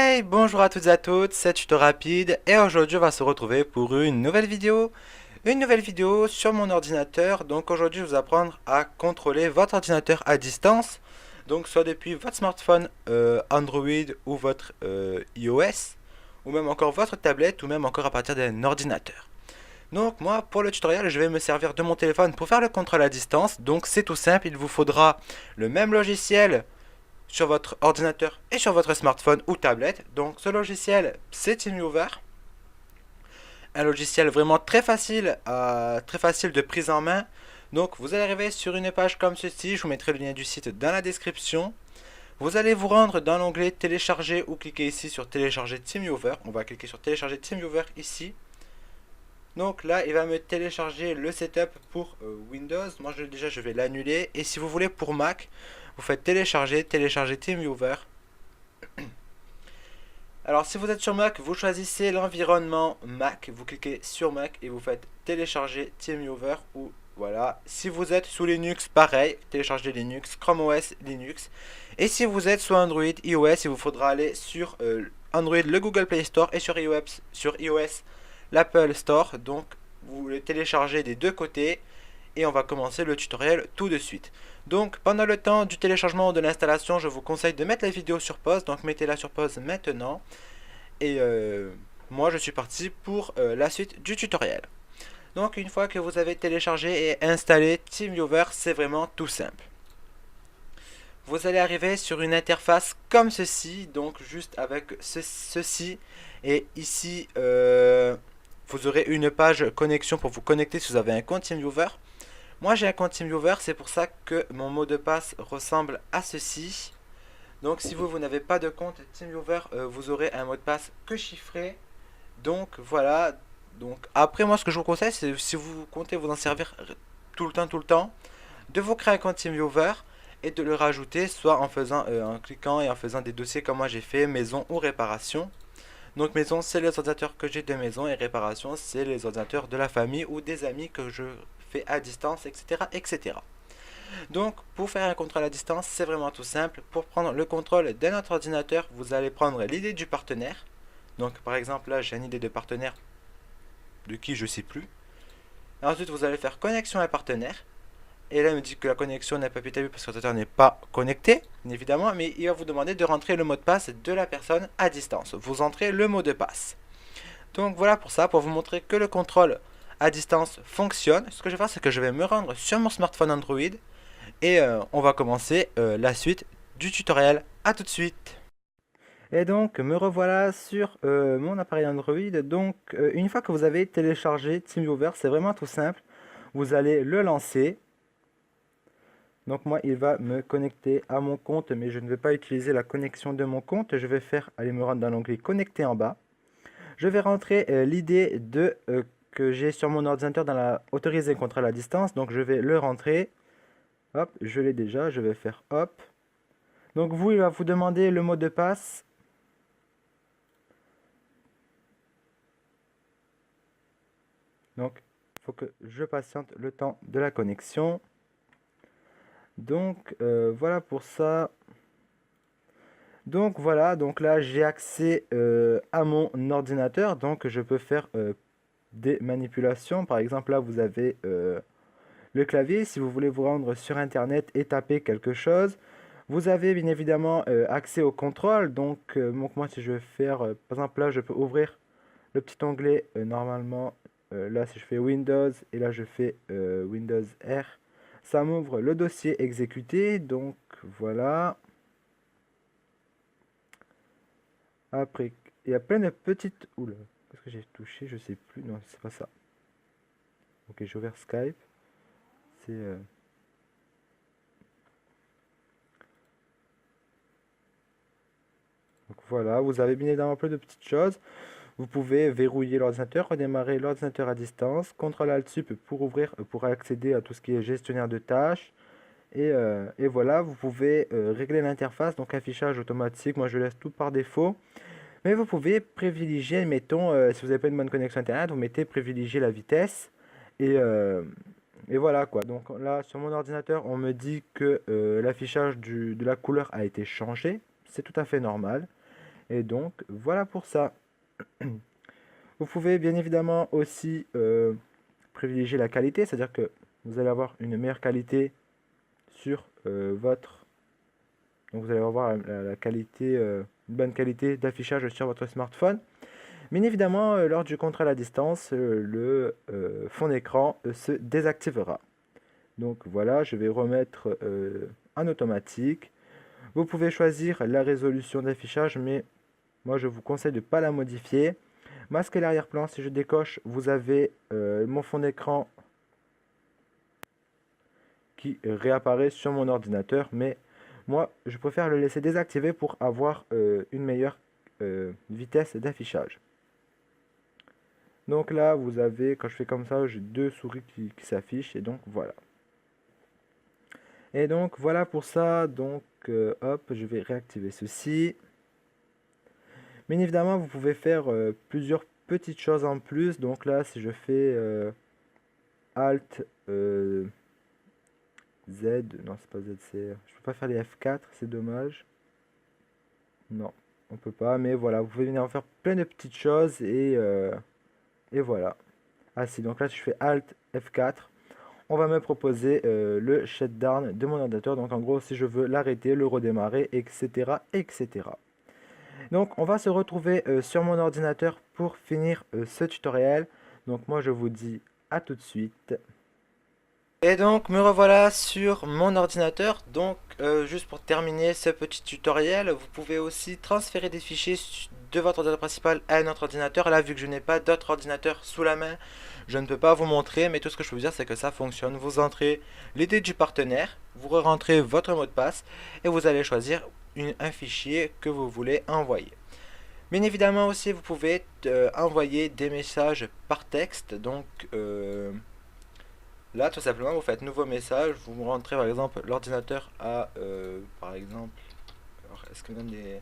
Hey, bonjour à toutes et à toutes, c'est Tuto Rapide et aujourd'hui on va se retrouver pour une nouvelle vidéo. Une nouvelle vidéo sur mon ordinateur. Donc aujourd'hui je vais vous apprendre à contrôler votre ordinateur à distance. Donc soit depuis votre smartphone Android ou votre iOS ou même encore votre tablette ou même encore à partir d'un ordinateur. Donc moi pour le tutoriel je vais me servir de mon téléphone pour faire le contrôle à distance. Donc c'est tout simple, il vous faudra le même logiciel sur votre ordinateur et sur votre smartphone ou tablette. Donc ce logiciel, c'est TeamViewer. Un logiciel vraiment très facile de prise en main. Donc vous allez arriver sur une page comme ceci, je vous mettrai le lien du site dans la description. Vous allez vous rendre dans l'onglet télécharger ou cliquer ici sur télécharger TeamViewer. On va cliquer sur télécharger TeamViewer ici. Donc là, il va me télécharger le setup pour Windows. Moi, déjà, je vais l'annuler. Et si vous voulez pour Mac, vous faites télécharger TeamViewer. Alors, si vous êtes sur Mac, vous choisissez l'environnement Mac. Vous cliquez sur Mac et vous faites télécharger TeamViewer. Ou voilà. Si vous êtes sous Linux, pareil, télécharger Linux, Chrome OS, Linux. Et si vous êtes sous Android, iOS, il vous faudra aller sur Android, le Google Play Store, et sur iOS l'Apple Store. Donc vous le téléchargez des deux côtés et on va commencer le tutoriel tout de suite. Donc pendant le temps du téléchargement ou de l'installation, je vous conseille de mettre la vidéo sur pause. Donc mettez-la sur pause maintenant. Et moi je suis parti pour la suite du tutoriel. Donc une fois que vous avez téléchargé et installé TeamViewer, c'est vraiment tout simple. Vous allez arriver sur une interface comme ceci, donc juste avec ceci. Et ici, vous aurez une page connexion pour vous connecter si vous avez un compte TeamViewer. Moi j'ai un compte TeamViewer, c'est pour ça que mon mot de passe ressemble à ceci. Donc si vous n'avez pas de compte TeamViewer, vous aurez un mot de passe que chiffré. Donc voilà. Donc après moi ce que je vous conseille, c'est si vous comptez vous en servir tout le temps, de vous créer un compte TeamViewer et de le rajouter soit en cliquant et en faisant des dossiers comme moi j'ai fait, maison ou réparation. Donc maison, c'est les ordinateurs que j'ai de maison et réparation, c'est les ordinateurs de la famille ou des amis que je fais à distance, etc. etc. Donc pour faire un contrôle à distance, c'est vraiment tout simple. Pour prendre le contrôle d'un autre ordinateur, vous allez prendre l'idée du partenaire. Donc par exemple là, j'ai une idée de partenaire de qui je ne sais plus. Ensuite, vous allez faire connexion à partenaire. Et là, il me dit que la connexion n'a pas pu être vue parce que l'ordinateur n'est pas connecté, évidemment, mais il va vous demander de rentrer le mot de passe de la personne à distance. Vous entrez le mot de passe. Donc voilà pour ça, pour vous montrer que le contrôle à distance fonctionne. Ce que je vais faire, c'est que je vais me rendre sur mon smartphone Android et on va commencer la suite du tutoriel. A tout de suite. Et donc, me revoilà sur mon appareil Android. Donc, une fois que vous avez téléchargé TeamViewer, c'est vraiment tout simple. Vous allez le lancer. Donc moi, il va me connecter à mon compte, mais je ne vais pas utiliser la connexion de mon compte. Je vais aller me rendre dans l'onglet connecter en bas. Je vais rentrer l'ID que j'ai sur mon ordinateur dans la autoriser contrôle à distance. Donc je vais le rentrer. Hop, je l'ai déjà. Je vais faire hop. Donc vous, il va vous demander le mot de passe. Donc il faut que je patiente le temps de la connexion. Donc voilà pour ça. Donc voilà, donc là j'ai accès à mon ordinateur, donc je peux faire des manipulations. Par exemple là vous avez le clavier, si vous voulez vous rendre sur internet et taper quelque chose. Vous avez bien évidemment accès au contrôle, donc moi si je veux faire, par exemple là je peux ouvrir le petit onglet normalement, là si je fais Windows et là je fais Windows R, ça m'ouvre le dossier exécuté, donc voilà. Après, il y a plein de petites... Oula, qu'est-ce que j'ai touché? Je sais plus. Non, c'est pas ça. Ok, j'ai ouvert Skype. C'est... Donc voilà, vous avez bien évidemment plein de petites choses. Vous pouvez verrouiller l'ordinateur, redémarrer l'ordinateur à distance, CTRL Alt Sup pour ouvrir, pour accéder à tout ce qui est gestionnaire de tâches. Et voilà, vous pouvez régler l'interface, donc affichage automatique. Moi, je laisse tout par défaut. Mais vous pouvez privilégier, mettons, si vous n'avez pas une bonne connexion internet, vous mettez privilégier la vitesse. Et, euh, et voilà quoi. Donc là, sur mon ordinateur, on me dit que l'affichage de la couleur a été changé. C'est tout à fait normal. Et donc voilà pour ça. Vous pouvez bien évidemment aussi privilégier la qualité, c'est-à-dire que vous allez avoir une meilleure qualité sur votre... Donc vous allez avoir la qualité, une bonne qualité d'affichage sur votre smartphone. Bien évidemment, lors du contrôle à distance, le fond d'écran se désactivera. Donc voilà, je vais remettre en automatique. Vous pouvez choisir la résolution d'affichage, mais moi je vous conseille de ne pas la modifier. Masquer l'arrière-plan, si je décoche, vous avez mon fond d'écran qui réapparaît sur mon ordinateur, mais moi je préfère le laisser désactivé pour avoir une meilleure vitesse d'affichage. Donc là, vous avez, quand je fais comme ça, j'ai deux souris qui s'affichent, et donc voilà. Et donc voilà pour ça, donc hop, je vais réactiver ceci. Bien évidemment, vous pouvez faire plusieurs petites choses en plus. Donc là, si je fais Alt Z, non c'est pas Z, je peux pas faire les F4, c'est dommage. Non, on peut pas, mais voilà, vous pouvez venir en faire plein de petites choses et voilà. Ah si, donc là si je fais Alt F4, on va me proposer le shutdown de mon ordinateur. Donc en gros, si je veux l'arrêter, le redémarrer, etc., etc. Donc on va se retrouver sur mon ordinateur pour finir ce tutoriel. Donc moi je vous dis à tout de suite. Et donc me revoilà sur mon ordinateur. Donc juste pour terminer ce petit tutoriel, vous pouvez aussi transférer des fichiers de votre ordinateur principal à un autre ordinateur. Là, vu que je n'ai pas d'autre ordinateur sous la main, je ne peux pas vous montrer, mais tout ce que je peux vous dire, c'est que ça fonctionne. Vous entrez l'idée du partenaire, vous rentrez votre mot de passe et vous allez choisir un fichier que vous voulez envoyer. Bien évidemment aussi, vous pouvez envoyer des messages par texte. Donc là, tout simplement, vous faites nouveau message, vous rentrez par exemple l'ordinateur à, par exemple, est-ce que donne des...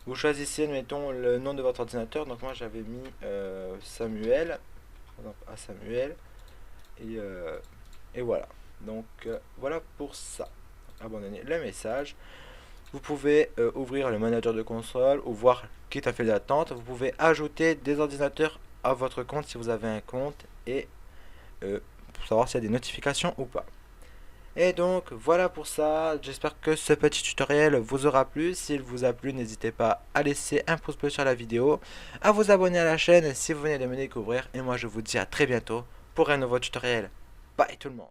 Vous choisissez, mettons, le nom de votre ordinateur. Donc moi, j'avais mis Samuel, par exemple, à Samuel, et voilà. Donc voilà pour ça. Abandonner le message. Vous pouvez ouvrir le manager de console ou voir qui est en file d'attente. Vous pouvez ajouter des ordinateurs à votre compte si vous avez un compte et pour savoir s'il y a des notifications ou pas. Et donc voilà pour ça, j'espère que ce petit tutoriel vous aura plu. S'il vous a plu, n'hésitez pas à laisser un pouce bleu sur la vidéo, à vous abonner à la chaîne si vous venez de me découvrir. Et moi je vous dis à très bientôt pour un nouveau tutoriel. Bye tout le monde.